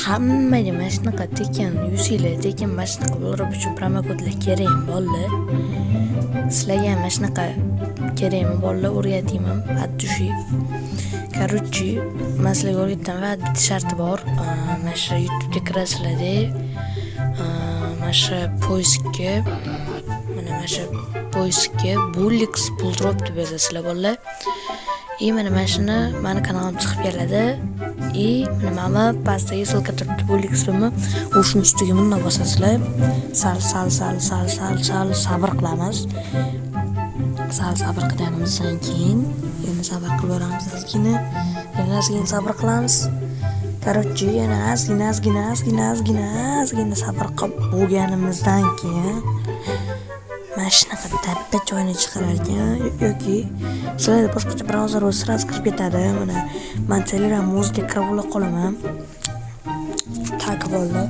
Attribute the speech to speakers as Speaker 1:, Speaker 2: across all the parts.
Speaker 1: Hammaga mana shunaqa tekin yuzinglar tekin mana shunaqa bo'lib uchun promokodlar kerakmi bolalar? Sizlarga ham mana shunaqa kerakmi bolalar? O'rgataymi от души. Короче, men sizlarga o'rgataman va bitta sharti bor. Mana shu YouTube'ga kirasizlar-da. Mana shu poiskga Bullix Bulldrop deb yozasizlar bolalar. Mana shuni meni kanalim chiqib keladi. Mana pastdagi ссылка turibdi Bullix filmi. O'shning ustiga bunday bosasizlar. Sal sabr qilamiz. Sal sabr qilganimizdan keyin yana sabr qilib beramiz ozgina. Yana ozgina sabr qilamiz. Короче, yana ozgina sabr qilib bo'lganimizdan keyin mana shunaqa dabba joyini chiqarar ekan yoki sizlarda boshqacha brauzер bo'lsa sразу kirib ketadi. Mana men Telegram o'ziga kirib ola qolaman. Tak bo'ldi.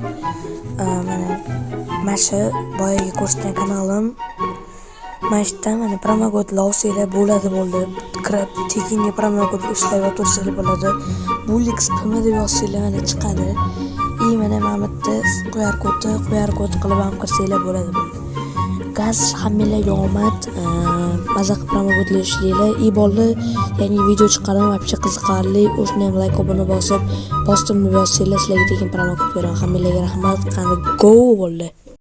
Speaker 1: Mana shu boyaga ko'rsatgan kanalim Mashta mana promokod olsanglar bo'ladi. Kirib tekinga promokod ishlab o'tirsanglar bo'ladi. Bullix filmi deb yozsanglar mana chiqadi. Mana bitta qo'yar kod qilib ham kirsanglar bo'ladi. Gaz hammalarga omad. Maza qilib promokodlar ishlaylar. Bolalar yangi video chiqaraman, вообще qiziqarli. O'shani ham like obuna bosib, postimni yozsanglar sizlarga tekin promokod beraman. Hammalarga rahmat. Qani go bo'ldi.